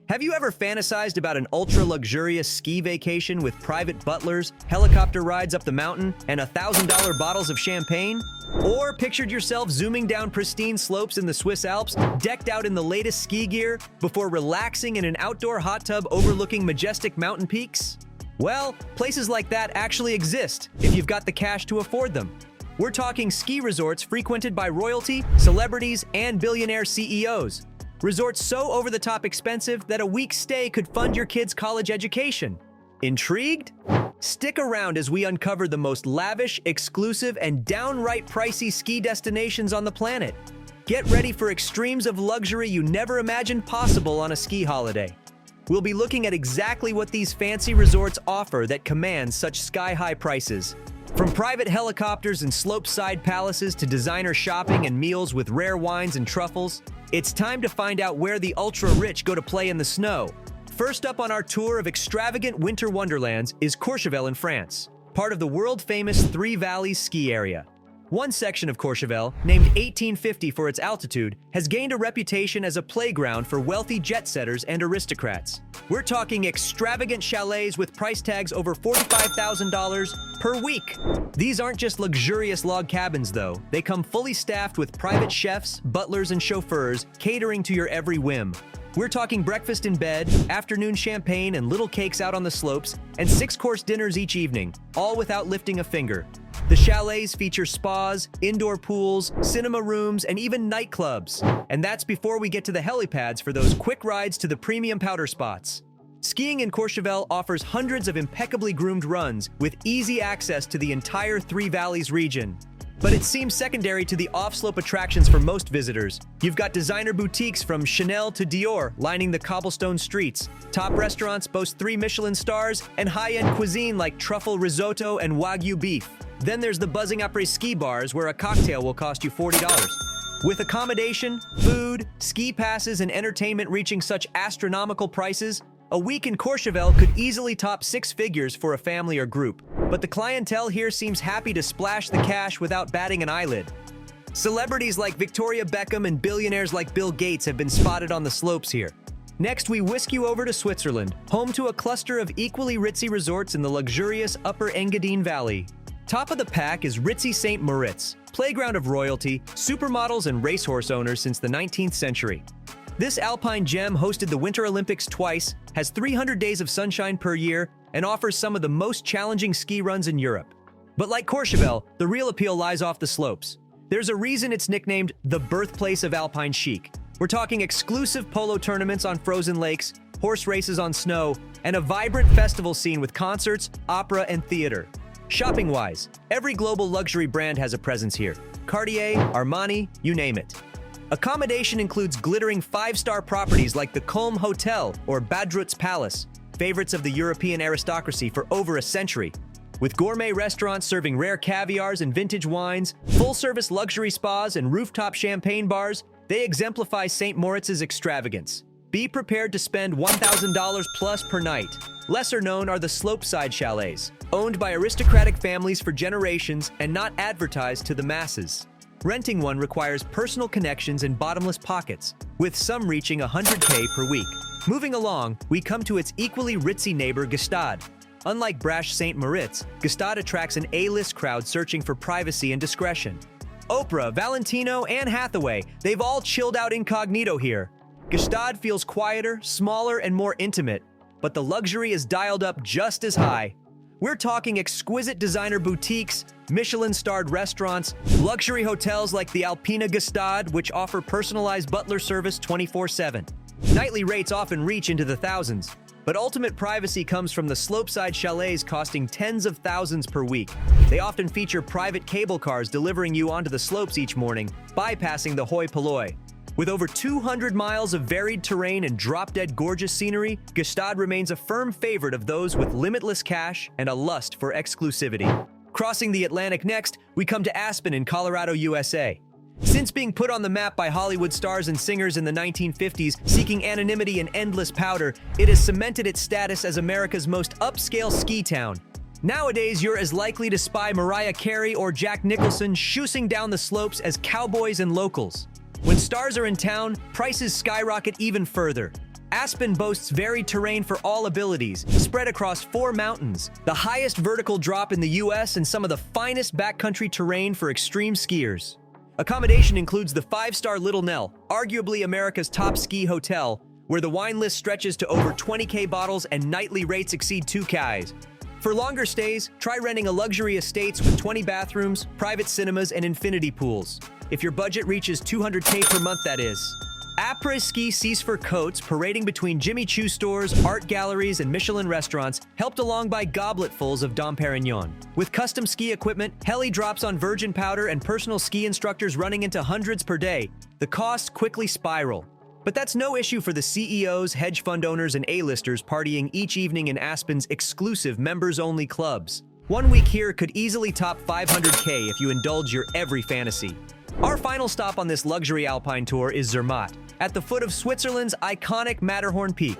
Have you ever fantasized about an ultra-luxurious ski vacation with private butlers, helicopter rides up the mountain, and $1,000 bottles of champagne? Or pictured yourself zooming down pristine slopes in the Swiss Alps, decked out in the latest ski gear, before relaxing in an outdoor hot tub overlooking majestic mountain peaks? Well, places like that actually exist if you've got the cash to afford them. We're talking ski resorts frequented by royalty, celebrities, and billionaire CEOs. Resorts so over-the-top expensive that a week's stay could fund your kid's college education. Intrigued? Stick around as we uncover the most lavish, exclusive, and downright pricey ski destinations on the planet. Get ready for extremes of luxury you never imagined possible on a ski holiday. We'll be looking at exactly what these fancy resorts offer that command such sky-high prices. From private helicopters and slopeside palaces to designer shopping and meals with rare wines and truffles, it's time to find out where the ultra-rich go to play in the snow. First up on our tour of extravagant winter wonderlands is Courchevel in France, part of the world-famous Three Valleys ski area. One section of Courchevel, named 1850 for its altitude, has gained a reputation as a playground for wealthy jet-setters and aristocrats. We're talking extravagant chalets with price tags over $45,000 per week. These aren't just luxurious log cabins, though. They come fully staffed with private chefs, butlers, and chauffeurs, catering to your every whim. We're talking breakfast in bed, afternoon champagne and little cakes out on the slopes, and 6-course dinners each evening, all without lifting a finger. The chalets feature spas, indoor pools, cinema rooms, and even nightclubs. And that's before we get to the helipads for those quick rides to the premium powder spots. Skiing in Courchevel offers hundreds of impeccably groomed runs with easy access to the entire Three Valleys region. But it seems secondary to the off-slope attractions for most visitors. You've got designer boutiques from Chanel to Dior lining the cobblestone streets. Top restaurants boast 3 Michelin stars and high-end cuisine like truffle risotto and Wagyu beef. Then there's the buzzing après-ski bars where a cocktail will cost you $40. With accommodation, food, ski passes, and entertainment reaching such astronomical prices, a week in Courchevel could easily top 6 figures for a family or group. But the clientele here seems happy to splash the cash without batting an eyelid. Celebrities like Victoria Beckham and billionaires like Bill Gates have been spotted on the slopes here. Next, we whisk you over to Switzerland, home to a cluster of equally ritzy resorts in the luxurious Upper Engadine Valley. Top of the pack is ritzy St. Moritz, playground of royalty, supermodels, and racehorse owners since the 19th century. This alpine gem hosted the Winter Olympics twice, has 300 days of sunshine per year, and offers some of the most challenging ski runs in Europe. But like Courchevel, the real appeal lies off the slopes. There's a reason it's nicknamed the birthplace of alpine chic. We're talking exclusive polo tournaments on frozen lakes, horse races on snow, and a vibrant festival scene with concerts, opera, and theater. Shopping-wise, every global luxury brand has a presence here. Cartier, Armani, you name it. Accommodation includes glittering 5-star properties like the Culm Hotel or Badrutz Palace, favorites of the European aristocracy for over a century. With gourmet restaurants serving rare caviars and vintage wines, full-service luxury spas, and rooftop champagne bars, they exemplify St. Moritz's extravagance. Be prepared to spend $1,000 plus per night. Lesser known are the slopeside chalets, owned by aristocratic families for generations and not advertised to the masses. Renting one requires personal connections and bottomless pockets, with some reaching $100K per week. Moving along, we come to its equally ritzy neighbor Gstaad. Unlike brash St. Moritz, Gstaad attracts an A-list crowd searching for privacy and discretion. Oprah, Valentino, and Hathaway, they've all chilled out incognito here. Gstaad feels quieter, smaller, and more intimate, but the luxury is dialed up just as high. We're talking exquisite designer boutiques, Michelin-starred restaurants, luxury hotels like the Alpina Gstaad, which offer personalized butler service 24/7. Nightly rates often reach into the thousands, but ultimate privacy comes from the slopeside chalets costing tens of thousands per week. They often feature private cable cars delivering you onto the slopes each morning, bypassing the hoi polloi. With over 200 miles of varied terrain and drop-dead gorgeous scenery, Gstaad remains a firm favorite of those with limitless cash and a lust for exclusivity. Crossing the Atlantic next, we come to Aspen in Colorado, USA. Since being put on the map by Hollywood stars and singers in the 1950s seeking anonymity and endless powder, it has cemented its status as America's most upscale ski town. Nowadays, you're as likely to spy Mariah Carey or Jack Nicholson shoosing down the slopes as cowboys and locals. When stars are in town, prices skyrocket even further. Aspen boasts varied terrain for all abilities, spread across 4 mountains, the highest vertical drop in the US and some of the finest backcountry terrain for extreme skiers. Accommodation includes the 5-star Little Nell, arguably America's top ski hotel, where the wine list stretches to over 20K bottles and nightly rates exceed 2Ks. For longer stays, try renting a luxury estates with 20 bathrooms, private cinemas, and infinity pools. If your budget reaches 200K per month, that is. Après-ski sees for coats parading between Jimmy Choo stores, art galleries, and Michelin restaurants, helped along by gobletfuls of Dom Perignon. With custom ski equipment, heli drops on virgin powder, and personal ski instructors running into hundreds per day, the costs quickly spiral. But that's no issue for the CEOs, hedge fund owners, and A-listers partying each evening in Aspen's exclusive members-only clubs. 1 week here could easily top 500K if you indulge your every fantasy. Our final stop on this luxury alpine tour is Zermatt, at the foot of Switzerland's iconic Matterhorn Peak.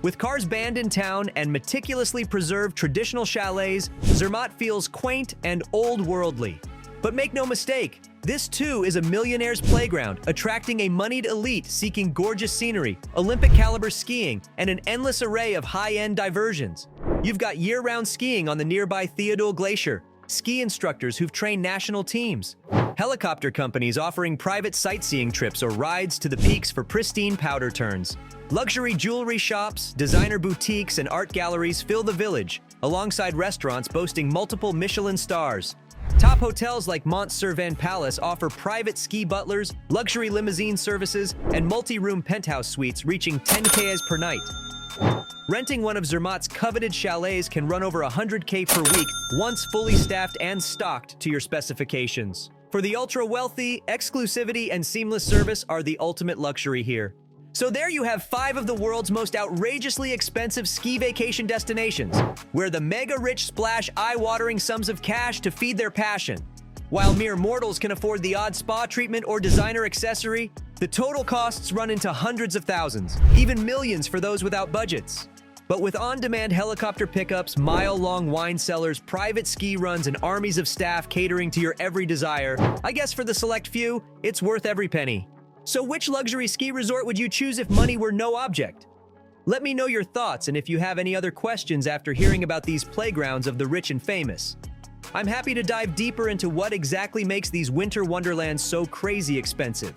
With cars banned in town and meticulously preserved traditional chalets, Zermatt feels quaint and old-worldly. But make no mistake, this too is a millionaire's playground, attracting a moneyed elite seeking gorgeous scenery, Olympic-caliber skiing, and an endless array of high-end diversions. You've got year-round skiing on the nearby Theodule Glacier, ski instructors who've trained national teams, helicopter companies offering private sightseeing trips or rides to the peaks for pristine powder turns. Luxury jewelry shops, designer boutiques, and art galleries fill the village, alongside restaurants boasting multiple Michelin stars. Top hotels like Mont Cervin Palace offer private ski butlers, luxury limousine services, and multi-room penthouse suites reaching 10K per night. Renting one of Zermatt's coveted chalets can run over 100K per week once fully staffed and stocked to your specifications. For the ultra-wealthy, exclusivity and seamless service are the ultimate luxury here. So there you have 5 of the world's most outrageously expensive ski vacation destinations, where the mega-rich splash eye-watering sums of cash to feed their passion. While mere mortals can afford the odd spa treatment or designer accessory, the total costs run into hundreds of thousands, even millions for those without budgets. But with on-demand helicopter pickups, mile-long wine cellars, private ski runs, and armies of staff catering to your every desire, I guess for the select few, it's worth every penny. So which luxury ski resort would you choose if money were no object? Let me know your thoughts and if you have any other questions after hearing about these playgrounds of the rich and famous. I'm happy to dive deeper into what exactly makes these winter wonderlands so crazy expensive.